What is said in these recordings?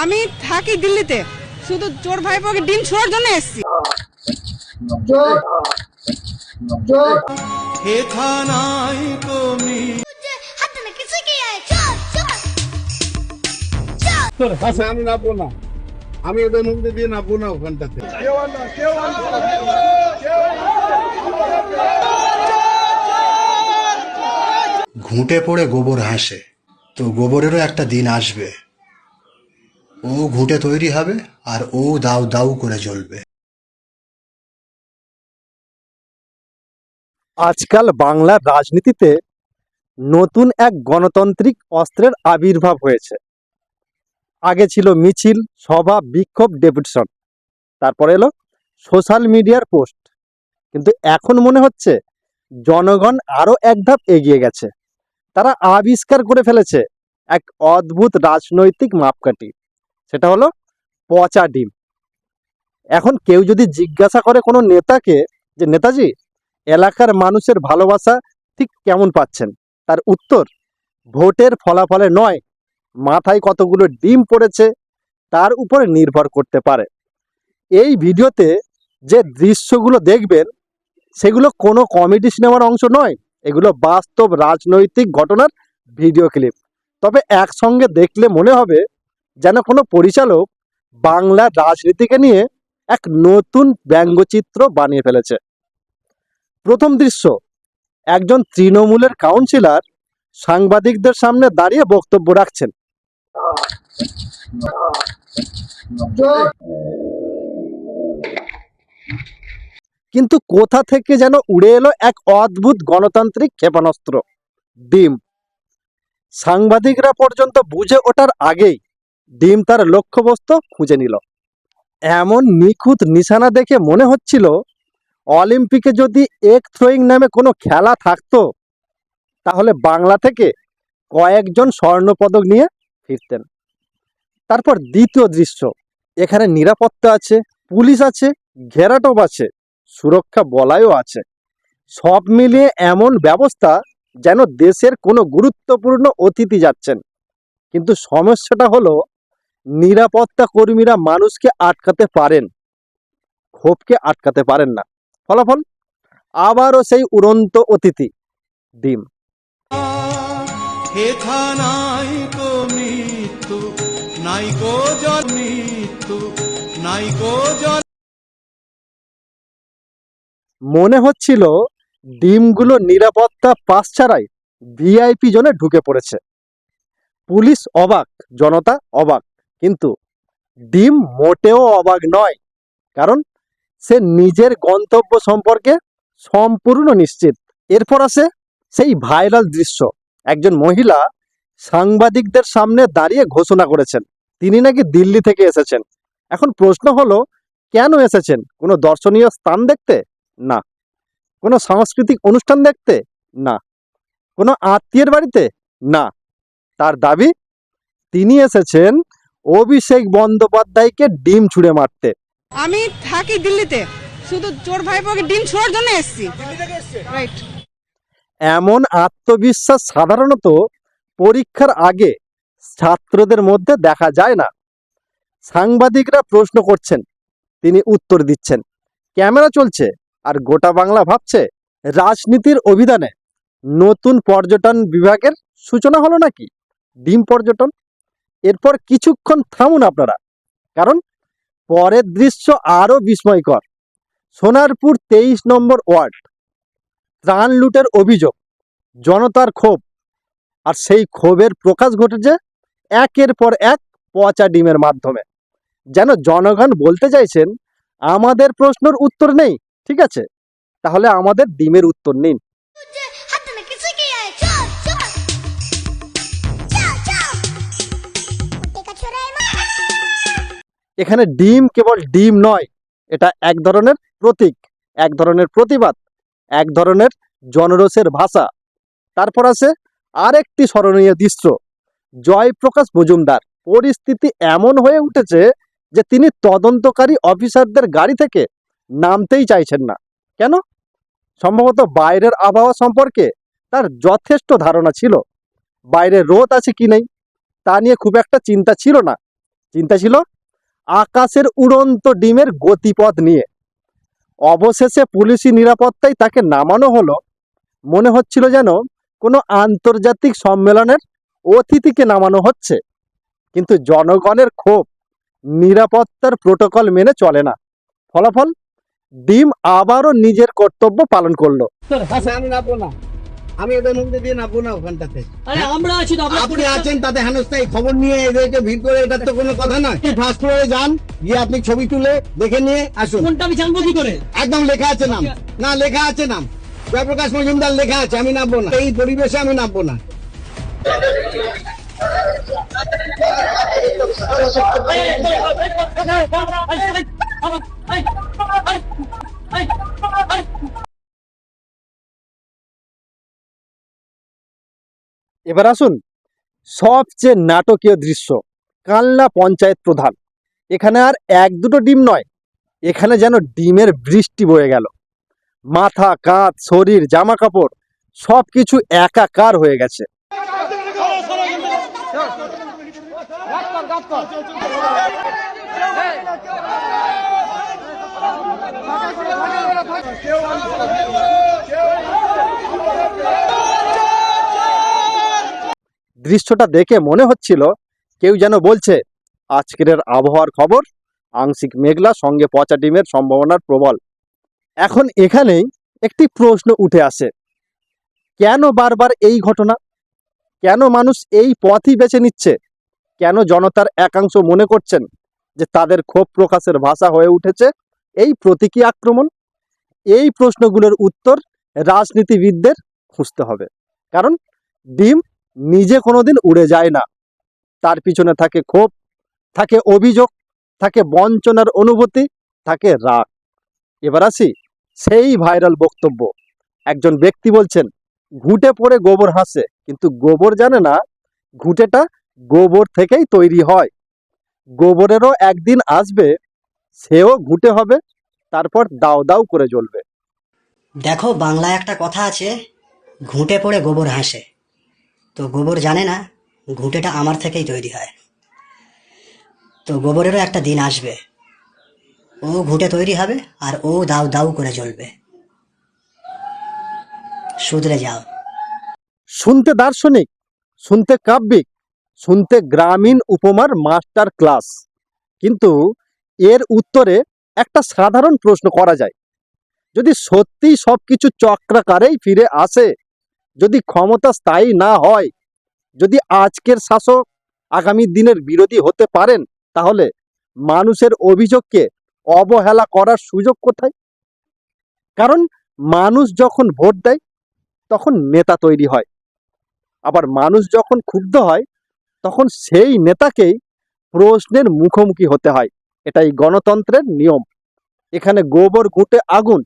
আমি থাকি দিল্লিতে, শুধু চোর ভাইপোকে ডিম ছোড়ার জন্য এসেছি। আমি নামবো না, আমি ওদের মধ্যে দিয়ে নামবো না ওখানটাতে। ঘুঁটে পড়ে গোবর হাসে, তো গোবরেরও একটা দিন আসবে, ও ঘুঁটে তৈরি হবে আর ও দাউ দাউ করে জ্বলবে। আজকাল বাংলার রাজনীতিতে নতুন এক গণতান্ত্রিক অস্ত্রের আবির্ভাব হয়েছে। আগে ছিল মিছিল, সভা, বিক্ষোভ, ডেপুটেশন, তারপরে এলো সোশ্যাল মিডিয়ার পোস্ট। কিন্তু এখন মনে হচ্ছে জনগণ আরো এক ধাপ এগিয়ে গেছে। তারা আবিষ্কার করে ফেলেছে এক অদ্ভুত রাজনৈতিক মাপকাঠি, সেটা হলো পচা ডিম। এখন কেউ যদি জিজ্ঞাসা করে কোনো নেতাকে যে নেতাজি, এলাকার মানুষের ভালোবাসা ঠিক কেমন পাচ্ছেন, তার উত্তর ভোটের ফলাফলে নয়, মাথায় কতগুলো ডিম পড়েছে তার উপরে নির্ভর করতে পারে। এই ভিডিওতে যে দৃশ্যগুলো দেখবেন সেগুলো কোনো কমেডি সিনেমার অংশ নয়, এগুলো বাস্তব রাজনৈতিক ঘটনার ভিডিও ক্লিপ। তবে একসঙ্গে দেখলে মনে হবে যেন কোনো পরিচালক বাংলার রাজনীতিকে নিয়ে এক নতুন ব্যঙ্গচিত্র বানিয়ে ফেলেছে। প্রথম দৃশ্য, একজন তৃণমূলের কাউন্সিলর সাংবাদিকদের সামনে দাঁড়িয়ে বক্তব্য রাখছেন। কিন্তু কোথা থেকে যেন উড়ে এলো এক অদ্ভুত গণতান্ত্রিক ক্ষেপণাস্ত্র, ডিম। সাংবাদিকরা পর্যন্ত বুঝে ওঠার আগেই ডিম তার লক্ষ্যবস্তু খুঁজে নিল। এমন নিখুঁত নিশানা দেখে মনে হচ্ছিল অলিম্পিকে যদি এগ থ্রোয়িং নামে কোনো খেলা থাকতো তাহলে বাংলা থেকে কয়েকজন স্বর্ণপদক নিয়ে ফিরতেন। তারপর দ্বিতীয় দৃশ্য, এখানে নিরাপত্তা আছে, পুলিশ আছে, ঘেরাটোপ আছে, সুরক্ষা বলয়ও আছে। সব মিলিয়ে এমন ব্যবস্থা যেন দেশের কোনো গুরুত্বপূর্ণ অতিথি যাচ্ছেন। কিন্তু সমস্যাটা হলো নিরাপত্তা কর্মীরা মানুষকে আটকাতে পারেন, ক্ষোভকে আটকাতে পারেন না। ফলাফল আবারও সেই উড়ন্ত অতিথি, ডিম। মনে হচ্ছিল ডিমগুলো নিরাপত্তা পাস ছাড়াই ভিআইপি জোনে ঢুকে পড়েছে। পুলিশ অবাক, জনতা অবাক, কিন্তু ডিম মোটেও অবাক নয়, কারণ সে নিজের গন্তব্য সম্পর্কে সম্পূর্ণ নিশ্চিত। এরপর আসে সেই ভাইরাল দৃশ্য, একজন মহিলা সাংবাদিকদের সামনে দাঁড়িয়ে ঘোষণা করেছেন তিনি নাকি দিল্লি থেকে এসেছেন। এখন প্রশ্ন হলো, কেন এসেছেন? কোনো দর্শনীয় স্থান দেখতে? না। কোনো সাংস্কৃতিক অনুষ্ঠান দেখতে? না। কোনো আত্মীয়ের বাড়িতে? না। তার দাবি তিনি এসেছেন অভিষেক বন্দ্যোপাধ্যায়কে ডিম ছুঁড়ে মারতে। আমি থাকি দিল্লিতে, শুধু চোর ভাইপোকে ডিম ছোড়ার জন্য এসেছি। রাইট। এমন আত্মবিশ্বাস সাধারণত পরীক্ষার আগে ছাত্রদের মধ্যে দেখা যায় না। সাংবাদিকরা প্রশ্ন করছেন, তিনি উত্তর দিচ্ছেন, ক্যামেরা চলছে, আর গোটা বাংলা ভাবছে রাজনীতির অভিধানে নতুন পর্যটন বিভাগের সূচনা হলো নাকি, ডিম পর্যটন। এরপর কিছুক্ষণ থামুন আপনারা, কারণ পরের দৃশ্য আরো বিস্ময়কর। সোনারপুর 23 নম্বর ওয়ার্ড, ত্রাণ লুটের অভিযোগ, জনতার ক্ষোভ, আর সেই ক্ষোভের প্রকাশ ঘটেছে একের পর এক পচা ডিমের মাধ্যমে। যেন জনগণ বলতে চাইছেন, আমাদের প্রশ্নের উত্তর নেই, ঠিক আছে, তাহলে আমাদের ডিমের উত্তর নিন। এখানে ডিম কেবল ডিম নয়, এটা এক ধরনের প্রতীক, এক ধরনের প্রতিবাদ, এক ধরনের জনরোষের ভাষা। তারপর আছে আরেকটি স্মরণীয় দৃশ্য, জয়প্রকাশ মজুমদার। পরিস্থিতি এমন হয়ে উঠেছে যে তিনি তদন্তকারী অফিসারদের গাড়ি থেকে নামতেই চাইছেন না। কেন? সম্ভবত বাইরের আবহাওয়া সম্পর্কে তার যথেষ্ট ধারণা ছিল। বাইরে রোদ আছে কি নেই তা নিয়ে খুব একটা চিন্তা ছিল না। চিন্তা ছিল আকাশের উড়ন্ত ডিমের গতিপথ নিয়ে। অবশেষে পুলিশি নিরাপত্তায় তাকে নামানো হলো। মনে হচ্ছিল যেন কোনো আন্তর্জাতিক সম্মেলনের অতিথিকে নামানো হচ্ছে। কিন্তু জনগণের ক্ষোভ নিরাপত্তার প্রোটোকল মেনে চলে না। ফলাফল, ডিম আবারও নিজের কর্তব্য পালন করলো। আচ্ছা আমি নামবো না, আমি এদের মধ্যে দিয়ে নামবো না ওখানটাতে। আরে আমরা আছি তো, আমরা আপনি আছেন তাতে হেনস্থায় খবর নিয়ে এদেরকে ভিড় করে, এটার তো কোনো কথা নয়। ফার্স্ট ফ্লোরে যান, গিয়ে আপনি ছবি তুলে দেখে নিয়ে আসুন। কোনটা আমি জানবো কি করে? একদম লেখা আছে নাম, না লেখা আছে নাম, জয়প্রকাশ মজুমদার লেখা আছে। আমি নামবো না, এই পরিবেশে আমি নামবো না। এবার আসুন সবচেয়ে নাটকীয় দৃশ্য, কালনা পঞ্চায়েত প্রধান। এখানে আর এক দুটো ডিম নয়, এখানে যেন ডিমের বৃষ্টি বয়ে গেল। মাথা, কাঁধ, শরীর, জামা কাপড় সবকিছু একাকার হয়ে গেছে। দৃশ্যটা দেখে মনে হচ্ছিল কেউ যেন বলছে আজকের আবহাওয়ার খবর আংশিক মেঘলা, সঙ্গে পচা ডিমের সম্ভাবনার প্রবল। এখন এখানেই একটি প্রশ্ন উঠে আসে, কেন বারবার এই ঘটনা? কেন মানুষ এই পথই বেছে নিচ্ছে? কেন জনতার একাংশ মনে করছেন যে তাদের ক্ষোভ প্রকাশের ভাষা হয়ে উঠেছে এই প্রতীকী আক্রমণ? এই প্রশ্নগুলোর উত্তর রাজনীতিবিদদের খুঁজতে হবে। কারণ ডিম নিজে কোনোদিন উড়ে যায় না, তার পিছনে থাকে ক্ষোভ, থাকে অভিযোগ, থাকে বঞ্চনার অনুভূতি, থাকে রাগ। এবার আসি সেই ভাইরাল বক্তব্য। একজন ব্যক্তি বলছেন ঘুঁটে পড়ে গোবর হাসে, কিন্তু গোবর জানে না ঘুঁটেটা গোবর থেকেই তৈরি হয়। গোবরেরও একদিন আসবে, সেও ঘুঁটে হবে, তারপর দাও দাও করে জ্বলবে। দেখো, বাংলায় একটা কথা আছে, ঘুঁটে পড়ে গোবর হাসে। তো গোবর জানে না ঘুঁটেটা আমার থেকেই তৈরি হয়। তো গোবরেরও একটা দিন আসবে, ও ঘুঁটে তৈরি হবে আর ও দাউ দাউ করে জ্বলবে। শুধরে যাও। শুনতে দার্শনিক, শুনতে কাব্যিক, শুনতে গ্রামীণ উপমার মাস্টার ক্লাস। কিন্তু এর উত্তরে একটা সাধারণ প্রশ্ন করা যায়, যদি সত্যি সবকিছু চক্রাকারেই ফিরে আসে, যদি ক্ষমতা স্থায়ী না হয়, যদি আজকের শাসক আগামী দিনের বিরোধী হতে পারেন, তাহলে মানুষের অভিযোগকে অবহেলা করার সুযোগ কোথায়? কারণ মানুষ যখন ভোট দেয় তখন নেতা তৈরি হয়, আবার মানুষ যখন ক্ষুব্ধ হয় তখন সেই নেতাকেই প্রশ্নের মুখোমুখি হতে হয়। এটাই গণতন্ত্রের নিয়ম। এখানে গোবর, ঘুঁটে, আগুন,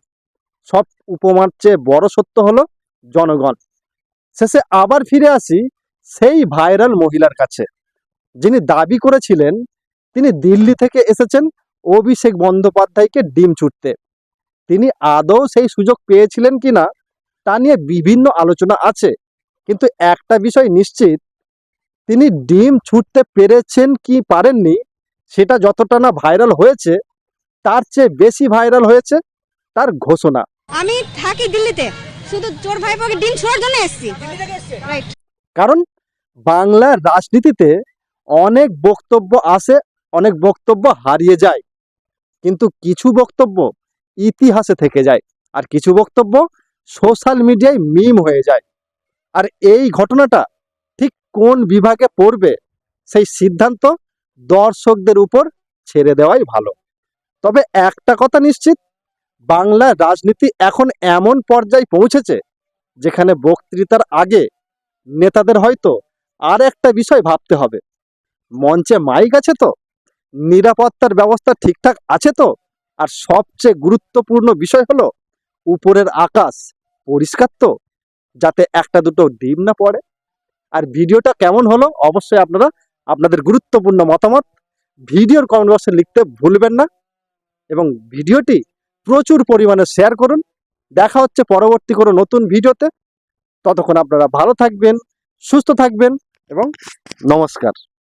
সব উপমার চেয়ে বড় সত্য হলো জনগণ। শেষে আবার ফিরে আসি সেই ভাইরাল মহিলার কাছে, যিনি দাবি করেছিলেন তিনি দিল্লি থেকে এসেছেন অভিষেক বন্দ্যোপাধ্যায়কে ডিম ছুটতে। তিনি আদৌ সেই সুযোগ পেয়েছিলেন কিনা তা নিয়ে বিভিন্ন আলোচনা আছে, কিন্তু একটা বিষয় নিশ্চিত, তিনি ডিম ছুটতে পেরেছেন কি পারেননি সেটা যতটা না ভাইরাল হয়েছে, তার চেয়ে বেশি ভাইরাল হয়েছে তার ঘোষণা। আমি থাকি দিল্লিতে, শুধু চোর ভাইপোকে ডিম ছোড়ার জন্য এসেছি। রাইট। কারণ বাংলার রাজনীতিতে অনেক বক্তব্য আসে, অনেক বক্তব্য হারিয়ে যায়, কিন্তু কিছু বক্তব্য ইতিহাসে থেকে যায়, আর কিছু বক্তব্য সোশ্যাল মিডিয়ায় মিম হয়ে যায়। আর এই ঘটনাটা ঠিক কোন বিভাগে পড়বে সেই সিদ্ধান্ত দর্শকদের উপর ছেড়ে দেওয়াই ভালো। তবে একটা কথা নিশ্চিত, বাংলার রাজনীতি এখন এমন পর্যায়ে পৌঁছেছে যেখানে বক্তৃতার আগে নেতাদের হয়তো আর একটা বিষয় ভাবতে হবে, মঞ্চে মাইক আছে তো, নিরাপত্তার ব্যবস্থা ঠিকঠাক আছে তো, আর সবচেয়ে গুরুত্বপূর্ণ বিষয় হলো উপরের আকাশ পরিষ্কার তো, যাতে একটা দুটো ডিম না পড়ে। আর ভিডিওটা কেমন হলো অবশ্যই আপনারা আপনাদের গুরুত্বপূর্ণ মতামত ভিডিওর কমেন্ট বক্সে লিখতে ভুলবেন না, এবং ভিডিওটি প্রচুর পরিমাণে শেয়ার করুন। দেখা হচ্ছে পরবর্তী কোনো নতুন ভিডিওতে। ততক্ষণ আপনারা ভালো থাকবেন, সুস্থ থাকবেন এবং নমস্কার।